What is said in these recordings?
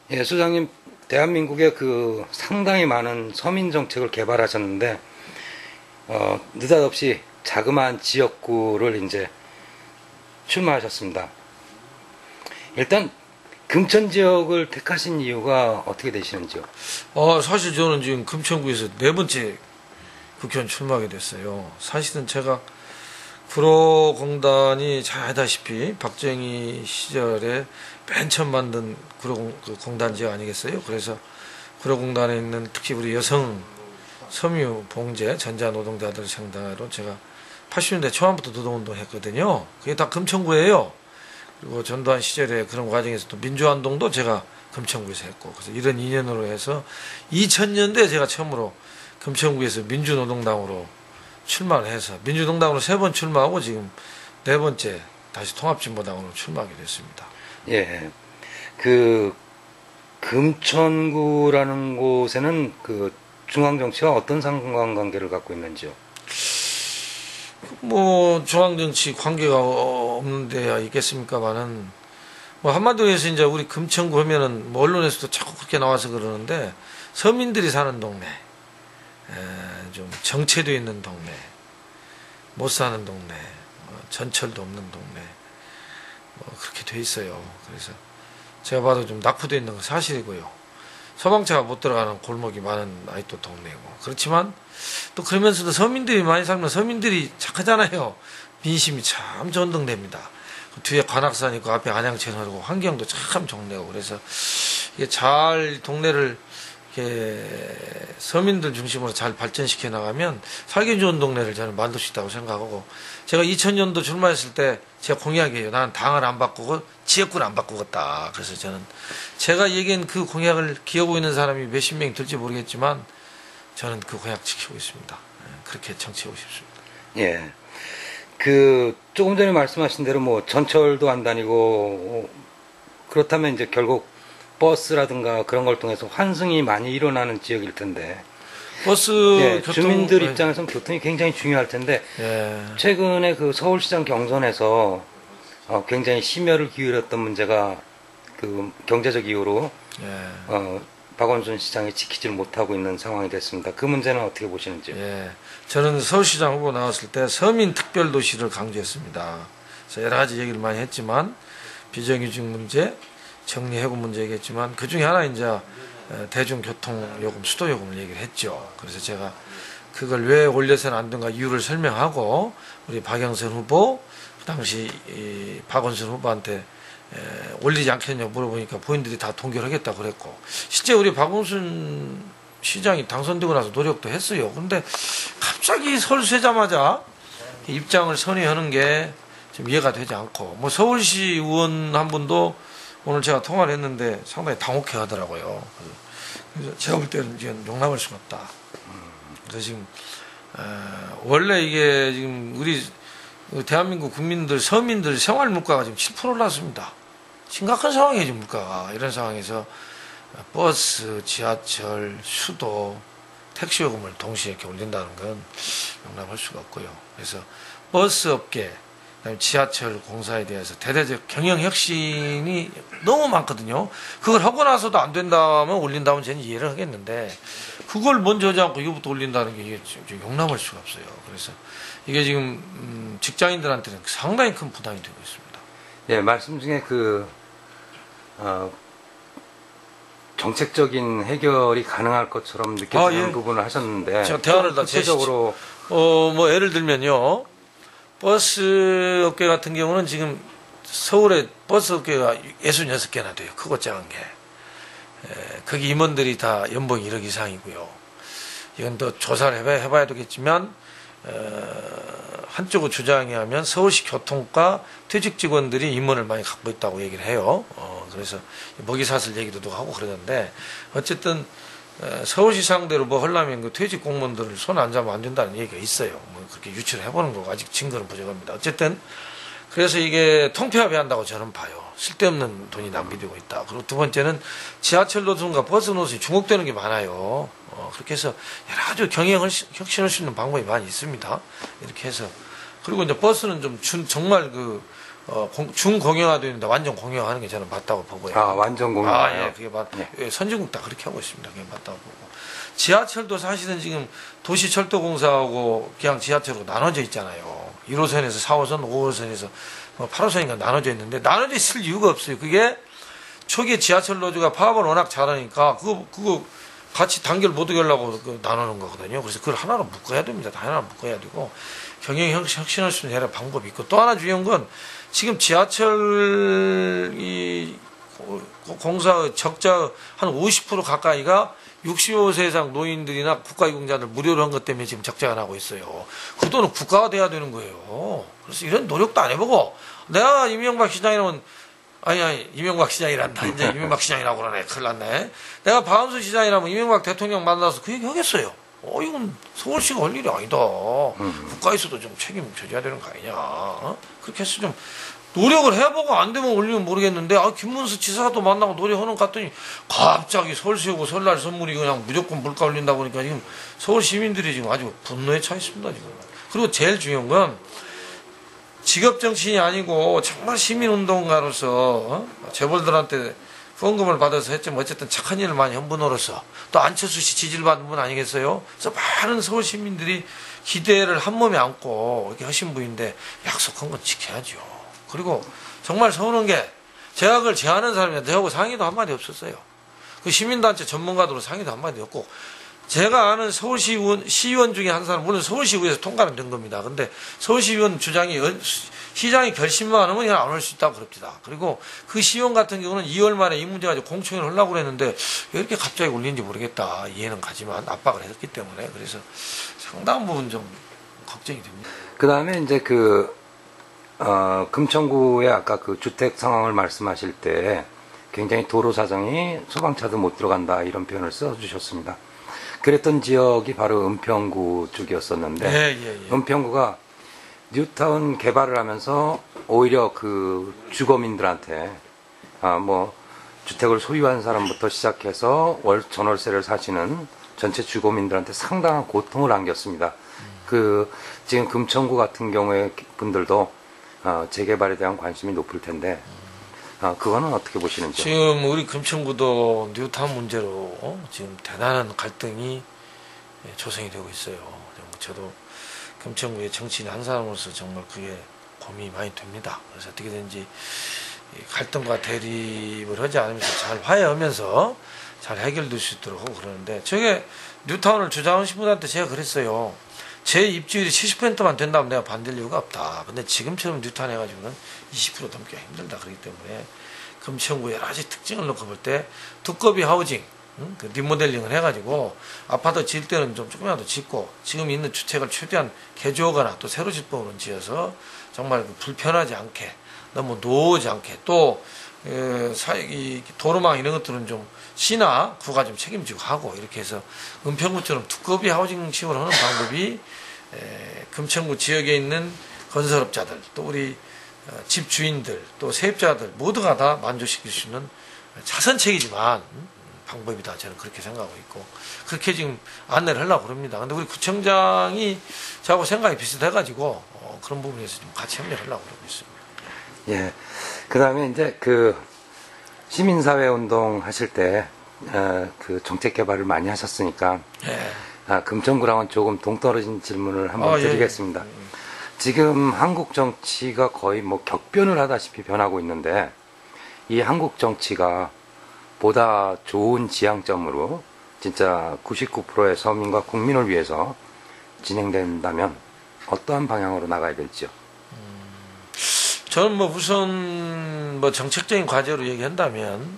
예, 소장님, 대한민국에 그 상당히 많은 서민 정책을 개발하셨는데, 느닷없이 자그마한 지역구를 이제 출마하셨습니다. 일단, 금천 지역을 택하신 이유가 어떻게 되시는지요? 사실 저는 지금 금천구에서 네 번째 국회의원 출마하게 됐어요. 사실은 제가 구로공단이 잘 알다시피 박정희 시절에 맨 처음 만든 구로공단 지역 아니겠어요? 그래서 구로공단에 있는 특히 우리 여성 섬유 봉제 전자노동자들 상대로 제가 80년대 초반부터 노동운동 했거든요. 그게 다 금천구예요. 그리고 전두환 시절에 그런 과정에서 또 민주화운동도 제가 금천구에서 했고, 그래서 이런 인연으로 해서 2000년대에 제가 처음으로 금천구에서 민주노동당으로 출마를 해서 민주노동당으로 3번 출마하고 지금 4번째 다시 통합진보당으로 출마하게 됐습니다. 예. 그, 금천구라는 곳에는 그 중앙정치와 어떤 상관관계를 갖고 있는지요? 뭐 중앙정치 관계가 없는 데야 있겠습니까만은, 뭐 한마디로 해서 이제 우리 금천구 하면은 뭐 언론에서도 자꾸 그렇게 나와서 그러는데, 서민들이 사는 동네, 좀 정체도 있는 동네, 못 사는 동네, 전철도 없는 동네, 뭐 그렇게 돼 있어요. 그래서 제가 봐도 좀 낙후되어 있는 건 사실이고요. 소방차가 못 들어가는 골목이 많은 아직도 동네고, 그렇지만 또 그러면서도 서민들이 많이 살면 서민들이 착하잖아요. 민심이 참 좋은 동네입니다. 뒤에 관악산 있고 앞에 안양천 흐르고 환경도 참 좋네요. 그래서 이게 잘 동네를 이렇게 서민들 중심으로 잘 발전시켜 나가면 살기 좋은 동네를 저는 만들 수 있다고 생각하고, 제가 2000년도 출마했을 때 제가 공약이에요. 나는 당을 안 바꾸고 지역구를 안 바꾸겠다. 그래서 저는 제가 얘기한 그 공약을 기어고 있는 사람이 몇십 명이 될지 모르겠지만 저는 그 공약 지키고 있습니다. 그렇게 정치하고 싶습니다. 예. 그, 조금 전에 말씀하신 대로 뭐 전철도 안 다니고, 그렇다면 이제 결국 버스라든가 그런 걸 통해서 환승이 많이 일어나는 지역일 텐데. 버스 예, 교통, 주민들 입장에서는 교통이 굉장히 중요할 텐데, 예. 최근에 그 서울시장 경선에서 굉장히 심혈을 기울였던 문제가 그 경제적 이유로 예. 박원순 시장이 지키질 못하고 있는 상황이 됐습니다. 그 문제는 어떻게 보시는지요? 예. 저는 서울시장 후보 나왔을 때 서민 특별도시를 강조했습니다. 그래서 여러 가지 얘기를 많이 했지만, 비정규직 문제, 정리해고 문제 얘기했지만, 그 중에 하나 이제 대중교통요금, 수도요금을 얘기를 했죠. 그래서 제가 그걸 왜 올려서는 안 된가 이유를 설명하고, 우리 박영선 후보, 그 당시 박원순 후보한테 올리지 않겠냐고 물어보니까 본인들이 다 동결하겠다고 그랬고, 실제 우리 박원순 시장이 당선되고 나서 노력도 했어요. 근데 갑자기 설세자마자 입장을 선회하는 게 좀 이해가 되지 않고, 뭐 서울시 의원 한 분도 오늘 제가 통화를 했는데 상당히 당혹해 하더라고요. 그래서 제가 볼 때는 지금 용납할 수가 없다. 그래서 지금 원래 이게 지금 우리 대한민국 국민들, 서민들 생활 물가가 지금 7% 올랐습니다. 심각한 상황이에요, 지금 물가가. 이런 상황에서 버스, 지하철, 수도, 택시 요금을 동시에 이렇게 올린다는 건 용납할 수가 없고요. 그래서 버스 업계, 그다음에 지하철 공사에 대해서 대대적 경영 혁신이 너무 많거든요. 그걸 하고 나서도 안 된다면 올린다면 저는 이해를 하겠는데, 그걸 먼저 하지 않고 이거부터 올린다는 게 이게 좀 용납할 수가 없어요. 그래서 이게 지금 직장인들한테는 상당히 큰 부담이 되고 있습니다. 예, 말씀 중에 정책적인 해결이 가능할 것처럼 느껴지는 예. 부분을 하셨는데, 제가 대화를 다 구체적으로 뭐 예를 들면요, 버스 업계 같은 경우는 지금 서울에 버스 업계가 66개나 돼요. 크고 작은 게. 거기 임원들이 다 연봉이 1억 이상이고요. 이건 더 조사를 해봐야 되겠지만, 한쪽으로 주장에 하면 서울시 교통과 퇴직 직원들이 임원을 많이 갖고 있다고 얘기를 해요. 그래서 먹이사슬 얘기도 누가 하고 그러던데, 어쨌든 서울시 상대로 뭐 하려면 그 퇴직 공무원들을 손 안 잡으면 안 된다는 얘기가 있어요. 뭐 그렇게 유치를 해보는 거고 아직 증거는 부족합니다. 어쨌든 그래서 이게 통폐합해야 한다고 저는 봐요. 쓸데없는 돈이 낭비되고 있다. 그리고 두 번째는 지하철 노선과 버스 노선이 중복되는 게 많아요. 그렇게 해서 여러 가지 경영 혁신할 수 있는 방법이 많이 있습니다. 이렇게 해서, 그리고 이제 버스는 좀 정말 중공영화되어 있는데 완전 공영화하는 게 저는 맞다고 보고요. 아, 완전 공영. 예, 그게 네. 예, 선진국 다 그렇게 하고 있습니다. 그게 맞다고 보고. 지하철도 사실은 지금 도시철도공사하고 그냥 지하철로 나눠져 있잖아요. 1호선에서 4호선, 5호선에서 8호선인가 나눠져 있는데 나눠져 있을 이유가 없어요. 그게 초기에 지하철 노조가 파업을 워낙 잘하니까 그거 같이 단결 못 하려고 나누는 거거든요. 그래서 그걸 하나로 묶어야 됩니다. 다 하나로 묶어야 되고 경영 혁신할 수 있는 여러 방법이 있고 또 하나 중요한 건 지금 지하철 공사의 적자 한 50% 가까이가 65세 이상 노인들이나 국가유공자들 무료로 한 것 때문에 지금 적자가 나고 있어요. 그 돈은 국가가 돼야 되는 거예요. 그래서 이런 노력도 안 해보고 내가 이명박 시장이라면 아니 이명박 시장이란다. 이제 이명박 시장이라고 그러네. 큰일 났네. 내가 박원순 시장이라면 이명박 대통령 만나서 그 얘기 하겠어요. 이건 서울시가 할 일이 아니다. 국가에서도 좀 책임져야 되는 거 아니냐. 그렇게 해서 좀 노력을 해보고 안 되면 올리면 모르겠는데 김문수 지사도 만나고 노력하는 것 같더니 갑자기 서울시 오고 설날 선물이 그냥 무조건 물가 올린다 보니까 지금 서울 시민들이 지금 아주 분노에 차 있습니다 지금. 그리고 제일 중요한 건 직업 정치인이 아니고 정말 시민운동가로서 재벌들한테 후원금을 받아서 했지만 어쨌든 착한 일을 많이 한 분으로서 또 안철수 씨 지지를 받은 분 아니겠어요? 그래서 많은 서울 시민들이 기대를 한 몸에 안고 이렇게 하신 분인데 약속한 건 지켜야죠. 그리고 정말 서운한 게 제가 그걸 제안하는 사람인데 저하고 상의도 한마디 없었어요. 그 시민단체 전문가들로 상의도 한마디 없고 제가 아는 시의원 중에 한 사람, 물론 서울시의회에서 통과는 된 겁니다. 근데 서울시의원 주장이 시장이 결심만 하면 그냥 안 올 수 있다고 그럽니다. 그리고 그 시의원 같은 경우는 2월 말에 이 문제 가지고 공청회를 하려고 그랬는데 왜 이렇게 갑자기 올리는지 모르겠다. 이해는 가지만 압박을 했기 때문에 그래서 상당한 부분 좀 걱정이 됩니다. 그 다음에 이제 금천구의 아까 그 주택 상황을 말씀하실 때 굉장히 도로 사정이 소방차도 못 들어간다 이런 표현을 써주셨습니다. 그랬던 지역이 바로 은평구 쪽이었었는데 예. 은평구가 뉴타운 개발을 하면서 오히려 그 주거민들한테 주택을 소유한 사람부터 시작해서 전월세를 사시는 전체 주거민들한테 상당한 고통을 안겼습니다. 지금 금천구 같은 경우에 분들도 재개발에 대한 관심이 높을 텐데 그거는 어떻게 보시는지요? 지금 우리 금천구도 뉴타운 문제로 지금 대단한 갈등이 조성이 되고 있어요. 저도 금천구의 정치인 한 사람으로서 정말 그게 고민이 많이 됩니다. 그래서 어떻게든지 갈등과 대립을 하지 않으면서 잘 화해하면서 잘 해결될 수 있도록 하고 그러는데 저게 뉴타운을 주장하신 분한테 제가 그랬어요. 제 입지율이 70%만 된다면 내가 반대할 이유가 없다. 근데 지금처럼 뉴타운 해가지고는 20% 넘기가 힘들다. 그렇기 때문에 금천구 여러 가지 특징을 놓고 볼 때 두꺼비 하우징, 그 리모델링을 해가지고 아파트 지을 때는 좀 조금이라도 짓고 지금 있는 주택을 최대한 개조하거나 또 새로 짓 부분은 지어서 정말 불편하지 않게 너무 노후지 않게 또 도로망 이런 것들은 좀 시나 구가 좀 책임지고 하고 이렇게 해서 은평구처럼 두꺼비 하우징식으로 하는 방법이 금천구 지역에 있는 건설업자들 또 우리 집주인들 또 세입자들 모두가 다 만족시킬 수 있는 차선책이지만 방법이다 저는 그렇게 생각하고 있고 그렇게 지금 안내를 하려고 합니다. 근데 우리 구청장이 저하고 생각이 비슷해가지고 그런 부분에서 좀 같이 협력하려고 그러고 있습니다. 예. 그 다음에 이제 시민사회 운동 하실 때 정책 개발을 많이 하셨으니까 금천구랑은 조금 동떨어진 질문을 한번 드리겠습니다. 지금 한국 정치가 거의 격변을 하다시피 변하고 있는데 이 한국 정치가 보다 좋은 지향점으로 진짜 99%의 서민과 국민을 위해서 진행된다면 어떠한 방향으로 나가야 될지요? 저는 우선 정책적인 과제로 얘기한다면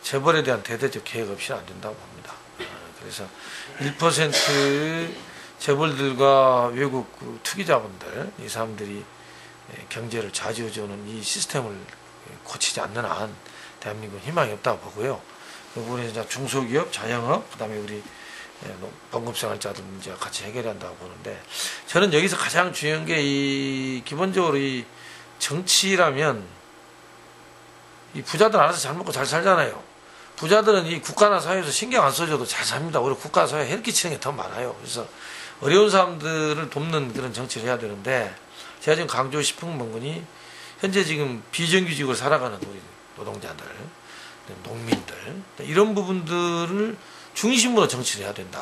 재벌에 대한 대대적 개혁 없이는 안 된다고 봅니다. 그래서 1% 재벌들과 외국 투기자분들 이 사람들이 경제를 좌지우지하는 이 시스템을 고치지 않는 한 대한민국은 희망이 없다고 보고요. 그 부분에서 중소기업, 자영업, 그다음에 우리 봉급생활자들 문제와 같이 해결해야 한다고 보는데 저는 여기서 가장 중요한 게 기본적으로 이 정치라면 이 부자들 알아서 잘 먹고 잘 살잖아요. 부자들은 이 국가나 사회에서 신경 안 써줘도 잘 삽니다. 오히려 국가 사회에 해를 끼치는 게 더 많아요. 그래서 어려운 사람들을 돕는 그런 정치를 해야 되는데 제가 지금 강조하고 싶은 부분이 현재 지금 비정규직으로 살아가는 우리 노동자들, 농민들 이런 부분들을 중심으로 정치를 해야 된다.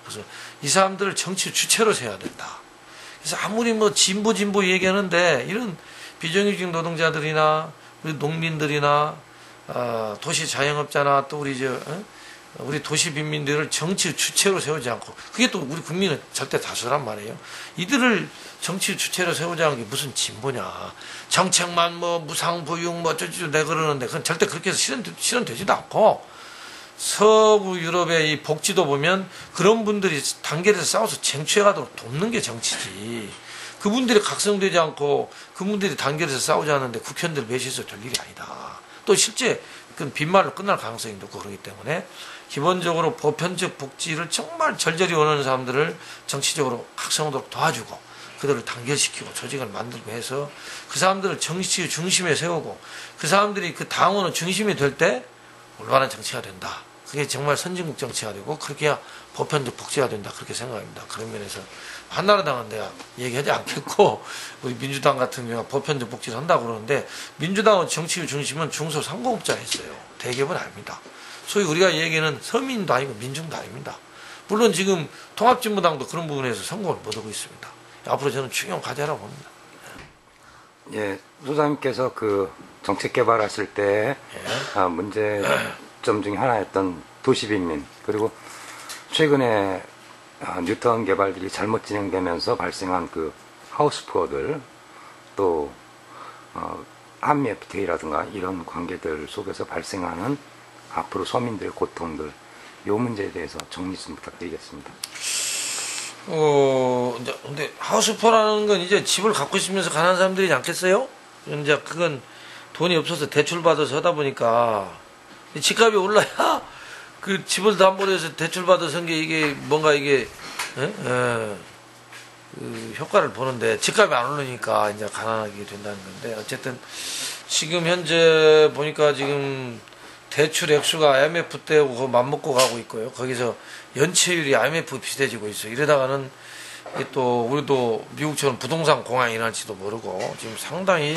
그래서 이 사람들을 정치 주체로 세워야 된다. 그래서 아무리 뭐 진보 얘기하는데 이런 비정규직 노동자들이나 우리 농민들이나 도시 자영업자나 또 우리 도시 빈민들을 정치 주체로 세우지 않고, 그게 또 우리 국민은 절대 다수란 말이에요. 이들을 정치 주체로 세우지 않은 게 무슨 진보냐. 정책만 뭐 무상보육 뭐 어쩌고 내 그러는데 그건 절대 그렇게 해서 실현되지도 않고, 서부 유럽의 이 복지도 보면 그런 분들이 단결해서 싸워서 쟁취해가도록 돕는 게 정치지. 그분들이 각성되지 않고 그분들이 단결해서 싸우지 않는데 국회의원들 매시해서 될 일이 아니다. 또 실제 그건 빈말로 끝날 가능성이 높고 그러기 때문에 기본적으로 보편적 복지를 정말 절절히 원하는 사람들을 정치적으로 각성하도록 도와주고 그들을 단결시키고 조직을 만들고 해서 그 사람들을 정치 중심에 세우고 그 사람들이 그 당원의 중심이 될 때 올바른 정치가 된다. 그게 정말 선진국 정치가 되고 그렇게 해야 보편적 복지가 된다. 그렇게 생각합니다. 그런 면에서 한나라당은 내가 얘기하지 않겠고 우리 민주당 같은 경우는 보편적 복지를 한다고 그러는데 민주당은 정치 중심은 중소상공업자 했어요. 대기업은 아닙니다. 소위 우리가 얘기하는 서민도 아니고 민중도 아닙니다. 물론 지금 통합진보당도 그런 부분에서 성공을 못 하고 있습니다. 앞으로 저는 중요한 과제라고 봅니다. 예, 소장님께서 그 정책 개발하실 때 문제점 중에 하나였던 도시빈민, 그리고 최근에 뉴타운 개발들이 잘못 진행되면서 발생한 그 하우스푸어들, 또 한미 FTA라든가 이런 관계들 속에서 발생하는 앞으로 서민들의 고통들, 이 문제에 대해서 정리 좀 부탁드리겠습니다. 근데 하우스푸어라는 건 이제 집을 갖고 있으면서 가난한 사람들이지 않겠어요? 이제 그건 돈이 없어서 대출받아서 하다 보니까 집값이 올라야 그 집을 담보로 해서 대출받아서 한 게 이게 뭔가 이게 그 효과를 보는데 집값이 안 오르니까 이제 가난하게 된다는 건데, 어쨌든 지금 현재 보니까 지금 대출 액수가 IMF 때하고 맞먹고 가고 있고요. 거기서 연체율이 IMF 비슷해지고 있어요. 이러다가는 또 우리도 미국처럼 부동산 공황이 일어날지도 모르고 지금 상당히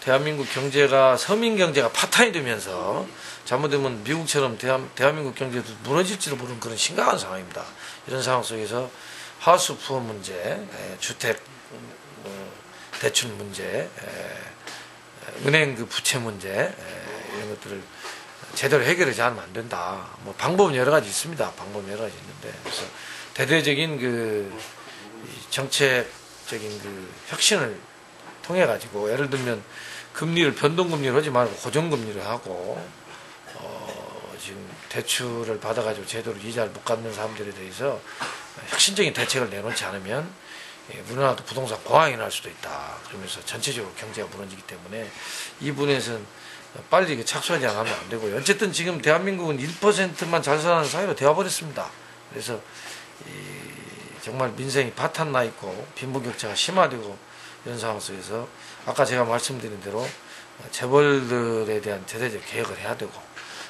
대한민국 경제가, 서민 경제가 파탄이 되면서 잘못되면 미국처럼 대한민국 경제도 무너질지도 모르는 그런 심각한 상황입니다. 이런 상황 속에서 하우스푸어 문제, 주택 대출 문제, 은행 그 부채 문제, 이런 것들을 제대로 해결하지 않으면 안 된다. 뭐 방법은 여러 가지 있습니다. 방법은 여러 가지 있는데, 그래서 대대적인 그 정책적인 그 혁신을 통해 가지고, 예를 들면 금리를 변동금리를 하지 말고 고정금리를 하고, 지금 대출을 받아가지고 제대로 이자를 못 갚는 사람들에 대해서 혁신적인 대책을 내놓지 않으면 우리나라도 부동산 공황이 날 수도 있다. 그러면서 전체적으로 경제가 무너지기 때문에 이 부분에서는 빨리 착수하지 않으면 안 되고요. 어쨌든 지금 대한민국은 1%만 잘 사는 사회로 되어버렸습니다. 그래서 정말 민생이 파탄 나 있고 빈부격차가 심화되고 이런 상황 속에서 아까 제가 말씀드린 대로 재벌들에 대한 제도적 개혁을 해야 되고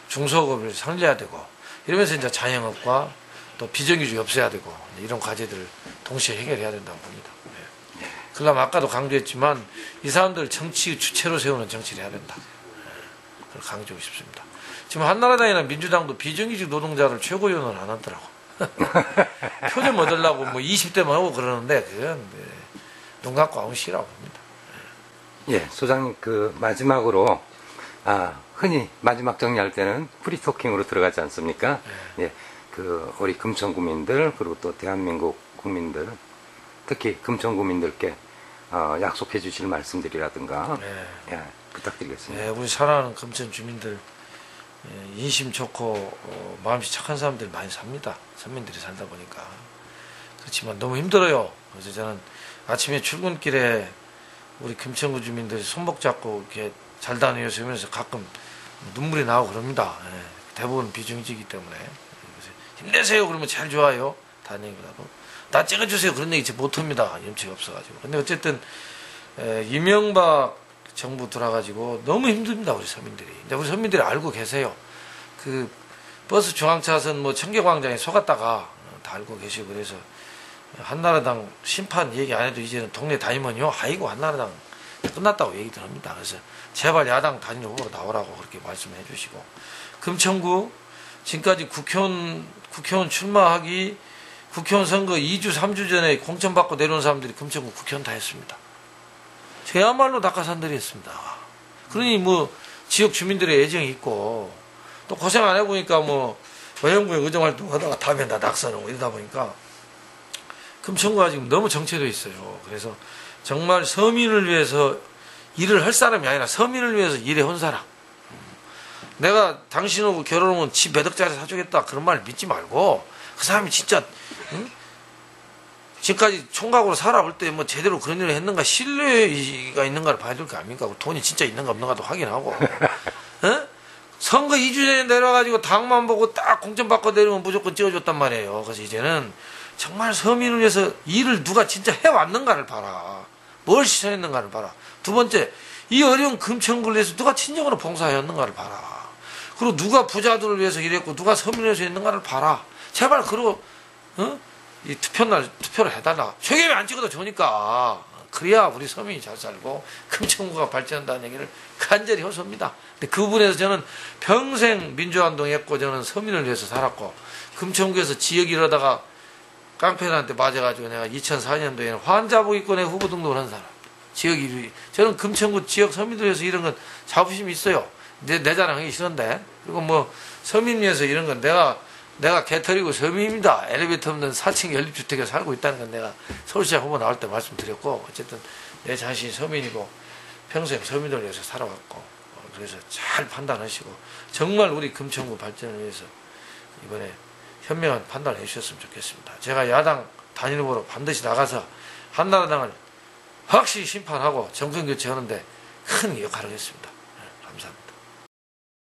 중소기업을 살려야 되고, 이러면서 이제 자영업과 또 비정규직이 없애야 되고 이런 과제들을 동시에 해결해야 된다고 봅니다. 그러면 아까도 강조했지만 이 사람들을 정치 주체로 세우는 정치를 해야 된다. 그걸 강조하고 싶습니다. 지금 한나라당이나 민주당도 비정규직 노동자를 최고위원을 안 하더라고. 표 좀 얻으려고 뭐 20대만 하고 그러는데 그건 눈 감고 아무 시라고 봅니다. 예, 소장님 그 마지막으로 흔히 마지막 정리할 때는 프리토킹으로 들어가지 않습니까? 예, 그 우리 금천구민들 그리고 또 대한민국 국민들, 특히 금천구민들께 약속해 주실 말씀들이라든가 예, 부탁드리겠습니다. 네, 우리 사랑하는 금천 주민들, 인심 좋고 마음씨 착한 사람들 많이 삽니다. 선민들이 살다 보니까. 그렇지만 너무 힘들어요. 그래서 저는 아침에 출근길에 우리 금천구 주민들이 손목 잡고 이렇게 잘 다녀오면서 가끔 눈물이 나오고 그럽니다. 대부분 비정규직이기 때문에. 그래서 힘내세요 그러면 잘 좋아요. 다행이라도 나 찍어주세요 그런 얘기 잘 못합니다. 염치가 없어가지고. 근데 어쨌든 이명박 정부 들어가지고 너무 힘듭니다. 우리 서민들이. 이제 우리 서민들이 알고 계세요. 그 버스 중앙차선 뭐 청계광장에 속았다가 다 알고 계시고, 그래서 한나라당 심판 얘기 안 해도 이제는 동네 다니면요, 아이고 한나라당 끝났다고 얘기들 합니다. 그래서 제발 야당 단일 후보로 나오라고 그렇게 말씀해 주시고, 금천구 지금까지 국회의원 출마하기, 국회의원 선거 2주 3주 전에 공천받고 내려온 사람들이 금천구 국회의원 다 했습니다. 저야말로 낙하산들이 했습니다. 그러니 뭐 지역 주민들의 애정이 있고, 또 고생 안 해보니까 뭐 의원구에 의정활동 하다가 다음에 다 낙선하고 이러다 보니까 금천구가 지금 너무 정체되어 있어요. 그래서 정말 서민을 위해서 일을 할 사람이 아니라 서민을 위해서 일해온 사람. 내가 당신하고 결혼하면 집 몇 억짜리 사주겠다 그런 말 믿지 말고, 그 사람이 진짜 지금까지 총각으로 살아볼 때 뭐 제대로 그런 일을 했는가, 신뢰가 있는가를 봐야 될 거 아닙니까? 돈이 진짜 있는가 없는가도 확인하고. 선거 2주 전에 내려가지고 당만 보고 딱 공천받고 내려오면 무조건 찍어줬단 말이에요. 그래서 이제는 정말 서민을 위해서 일을 누가 진짜 해왔는가를 봐라. 뭘 실천했는가를 봐라. 두 번째, 이 어려운 금천구를 위해서 누가 친정으로 봉사했는가를 봐라. 그리고 누가 부자들을 위해서 일했고 누가 서민을 위해서 했는가를 봐라. 제발 그러고 이 투표날 투표를 해달라. 최경이 안 찍어도 좋으니까. 그래야 우리 서민이 잘 살고 금천구가 발전한다는 얘기를 간절히 호소합니다. 근데 그 부분에서 저는 평생 민주화운동 했고, 저는 서민을 위해서 살았고, 금천구에서 지역 이러다가 깡패들한테 맞아가지고 내가 2004년도에는 환자복 입고 내가 후보 등록을 한 사람. 지역 1위. 저는 금천구 지역 서민들 위해서 이런 건 자부심이 있어요. 내 자랑하기 싫은데. 그리고 뭐 서민 위해서 이런 건 내가 개털이고 서민입니다. 엘리베이터 없는 4층 연립주택에 살고 있다는 건 내가 서울시장 후보 나올 때 말씀드렸고, 어쨌든 내 자신이 서민이고 평생 서민들 위해서 살아왔고, 그래서 잘 판단하시고 정말 우리 금천구 발전을 위해서 이번에 현명한 판단을 해주셨으면 좋겠습니다. 제가 야당 단일 후보로 반드시 나가서 한나라당을 확실히 심판하고 정권 교체하는데 큰 역할을 했습니다.